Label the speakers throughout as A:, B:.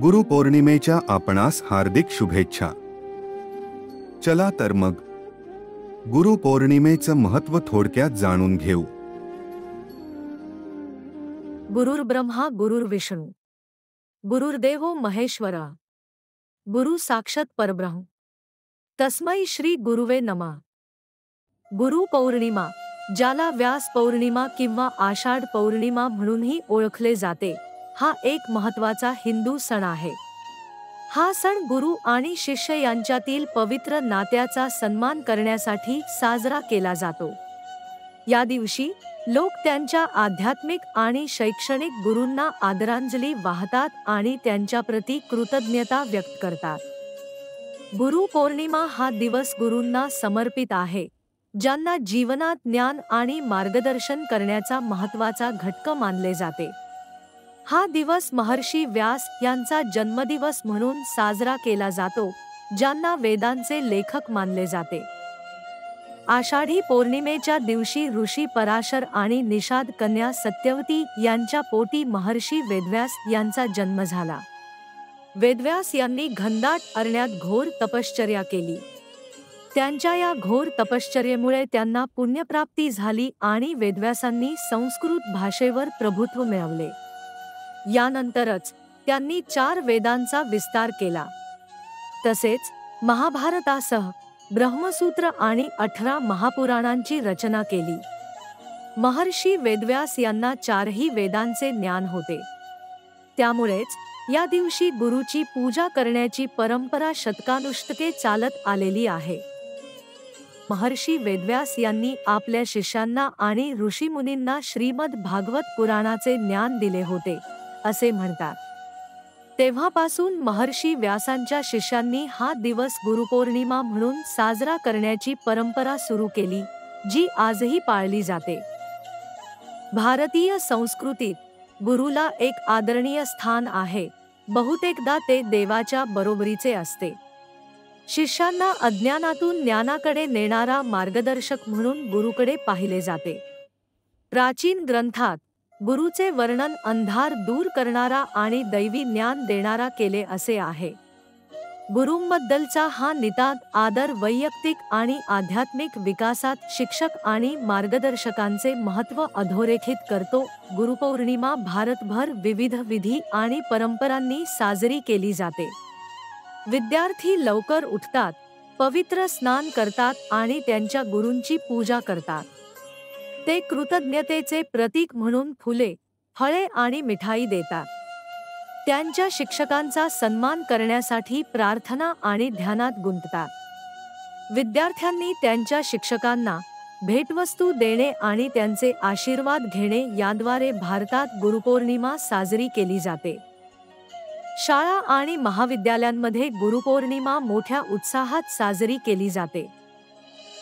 A: गुरुपौर्णिमेच्या आपणास हार्दिक शुभेच्छा. चला तर मग गुरुपौर्णिमेचं महत्त्व थोडक्यात जाणून घेऊ.
B: गुरुर्ब्रह्मा गुरुर्विष्णू गुरुर्देवो महेश्वरा गुरु साक्षात परब्रह्म तस्मै श्री गुरुवे नमः. गुरुपौर्णिमा, ज्याला व्यास पौर्णिमा किंवा आषाढ पौर्णिमा म्हणूनही ओळखले जाते, हा एक महत्त्वाचा हिंदू सण आहे. हा सण गुरु आणि शिष्य यांच्यातील पवित्र नात्याचा सन्मान करण्यासाठी साजरा केला जातो. या दिवशी लोक त्यांच्या आध्यात्मिक आणि शैक्षणिक गुरूंना आदरांजली वाहतात आणि त्यांच्याप्रती कृतज्ञता व्यक्त करतात. गुरुपौर्णिमा हा दिवस गुरूंना समर्पित आहे, ज्यांना जीवनात ज्ञान आणि मार्गदर्शन करण्याचा महत्त्वाचा घटक मानले जाते. हा दिवस महर्षी व्यास यांचा जन्मदिवस म्हणून साजरा केला जातो, ज्यांना वेदांचे लेखक मानले जाते. आषाढी पौर्णिमेच्या दिवशी ऋषी पराशर आणि निषाद कन्या सत्यवती यांच्या पोटी महर्षी वेदव्यास यांचा जन्म झाला. वेदव्यास यांनी घनदाट अरण्यात घोर तपश्चर्या केली. त्यांच्या या घोर तपश्चर्येमुळे त्यांना पुण्यप्राप्ती झाली आणि वेदव्यासांनी संस्कृत भाषेवर प्रभुत्व मिळवले. यानंतरच त्यांनी 4 वेदांचा विस्तार केला. तसेच महाभारतासह ब्रह्मसूत्र आणि 18 महापुराणांची रचना केली. महर्षी वेदव्यास यांना 4ही वेदांचे ज्ञान होते. त्यामुळेच या दिवशी गुरुची पूजा करण्याची परंपरा शतकानुशतके चालत आलेली आहे. महर्षी वेदव्यास यांनी आपल्या शिष्यांना आणि ऋषीमुनींना श्रीमद भागवत पुराणाचे ज्ञान दिले होते, असे म्हणतात. तेव्हापासून महर्षी व्यासांच्या शिष्यांनी हा दिवस गुरुपौर्णिमा म्हणून साजरा करण्याची परंपरा सुरू केली, जी आजही पाळली जाते. भारतीय संस्कृतीत गुरुला एक आदरणीय स्थान आहे. बहुतेकदा ते देवाच्या बरोबरीचे असते. शिष्यांना अज्ञानातून ज्ञानाकडे नेणारा मार्गदर्शक म्हणून गुरुकडे पाहिले जाते. प्राचीन ग्रंथात गुरुचे वर्णन अंधार दूर करणारा आणि दैवी ज्ञान देणारा केले असे आहे. गुरूंबद्दलचा हा नितांत आदर वैयक्तिक आणि आध्यात्मिक विकासात शिक्षक आणि मार्गदर्शकांचे महत्त्व अधोरेखित करतो. गुरुपौर्णिमा भारतभर विविध विधी आणि परंपरांनी साजरी केली जाते. विद्यार्थी लवकर उठतात, पवित्र स्नान करतात आणि त्यांच्या गुरूंची पूजा करतात. ते कृतज्ञतेचे प्रतीक म्हणून फुले, फळे आणि मिठाई देतात. त्यांच्या शिक्षकांचा सन्मान करण्यासाठी प्रार्थना आणि ध्यानात गुंततात. विद्यार्थ्यांनी त्यांच्या शिक्षकांना भेटवस्तू देणे आणि त्यांचे आशीर्वाद घेणे याद्वारे भारतात गुरुपौर्णिमा साजरी केली जाते. शाळा आणि महाविद्यालयांमध्ये गुरुपौर्णिमा मोठ्या उत्साहात साजरी केली जाते.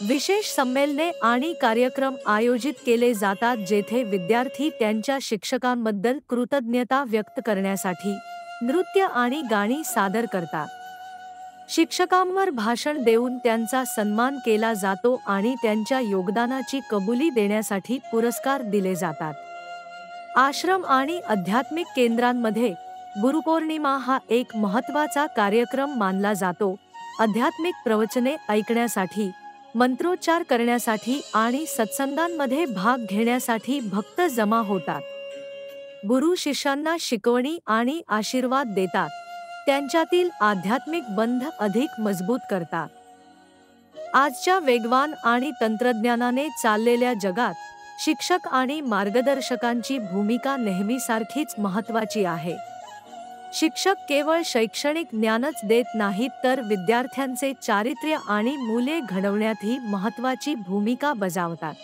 B: विशेष संमेलने आणि कार्यक्रम आयोजित केले जातात, जेथे विद्यार्थी त्यांच्या शिक्षकांबद्दल कृतज्ञता व्यक्त करण्यासाठी नृत्य आणि गाणी सादर करतात. शिक्षकांवर भाषण देऊन त्यांचा सन्मान केला जातो आणि त्यांच्या योगदानाची कबुली देण्यासाठी पुरस्कार दिले जातात. आश्रम आणि आध्यात्मिक केंद्रांमध्ये गुरुपौर्णिमा हा एक महत्त्वाचा कार्यक्रम मानला जातो. आध्यात्मिक प्रवचने ऐकण्यासाठी, मंत्रोच्चार करण्यासाठी आणि सत्संगांमध्ये भाग घेण्यासाठी भक्त जमा होतात. गुरु शिष्यांना शिकवणी आणि आशीर्वाद देतात, त्यांच्यातील आध्यात्मिक बंध अधिक मजबूत करतात. आजच्या वेगवान आणि तंत्रज्ञानाने चाललेल्या जगात शिक्षक आणि मार्गदर्शकांची भूमिका नेहमीसारखीच महत्त्वाची आहे. शिक्षक केवळ शैक्षणिक ज्ञानच देत नाहीत, तर विद्यार्थ्यांचे चारित्र्य आणि मूल्ये घडवण्यातही महत्त्वाची भूमिका बजावतात.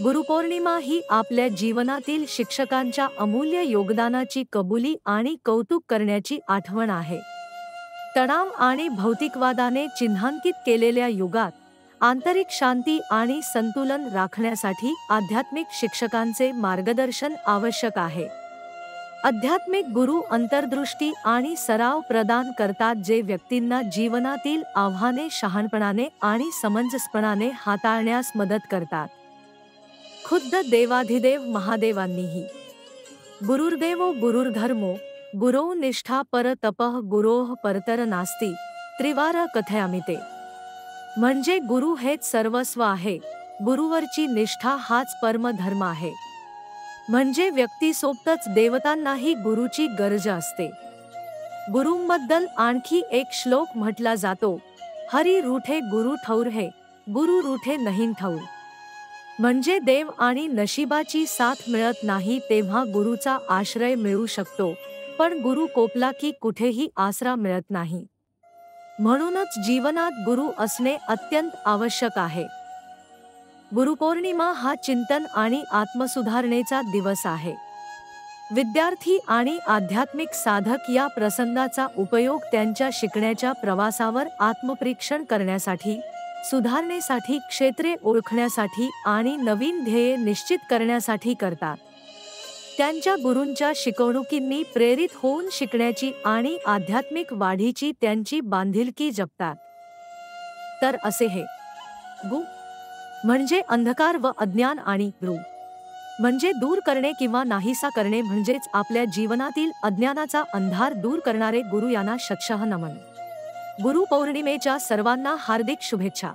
B: गुरुपौर्णिमा ही आपल्या जीवनातील शिक्षकांच्या अमूल्य योगदानाची कबुली आणि कौतुक करण्याची आठवण आहे. तणाव आणि भौतिकवादाने चिन्हांकित केलेल्या युगात आंतरिक शांती आणि संतुलन राखण्यासाठी आध्यात्मिक शिक्षकांचे मार्गदर्शन आवश्यक आहे. आध्यात्मिक गुरु अंतर्दृष्टी आणि सराव प्रदान करतात, जे व्यक्तींना जीवनातील आव्हाने शहाणपणाने आणि समंजसपणाने हाताळण्यास मदत करतात. खुद्द देवाधिदेव महादेवांनीही गुरुर्देवो गुरुर्धर्मो गुरो निष्ठा पर तपः गुरोः परतर नास्ति त्रिवार कथयामि ते. म्हणजे गुरु हेच सर्वस्व आहे. गुरुवरची निष्ठा हाच परमधर्म आहे. म्हणजे व्यक्तीसोबतच देवतांनाही गुरुची गरज असते. गुरुंबद्दल आणखी एक श्लोक म्हटला जातो, हरी रूठे गुरु ठौर है, गुरु रूठे नहीं ठौर. म्हणजे देव आणि नशिबाची साथ मिळत नाही तेव्हा गुरुचा आश्रय मिळू शकतो, पण गुरु कोपला की कुठेही आसरा मिळत नाही. म्हणूनच जीवनात गुरु असणे अत्यंत आवश्यक आहे. गुरुपौर्णिमा हा चिंतन आणि आत्मसुधारणेचा दिवस आहे. विद्यार्थी आणि आध्यात्मिक साधक या प्रसंगाचा उपयोग त्यांच्या शिकण्याच्या प्रवासावर आत्मपरीक्षण करण्यासाठी, सुधारणेसाठी, क्षेत्रे ओळखण्यासाठी आणि नवीन ध्येये निश्चित करण्यासाठी करतात. त्यांच्या गुरूंच्या शिकवणुकींनी प्रेरित होऊन शिकण्याची आणि आध्यात्मिक वाढीची त्यांची बांधिलकी जपतात. तर असे हे गु म्हणजे अंधकार व अज्ञान आणि रू म्हणजे दूर करणे किंवा नाहीसा करणे, म्हणजेच आपल्या जीवनातील अज्ञानाचा अंधार दूर करणारे गुरु यांना शतशः नमन. गुरुपौर्णिमेच्या सर्वांना हार्दिक शुभेच्छा.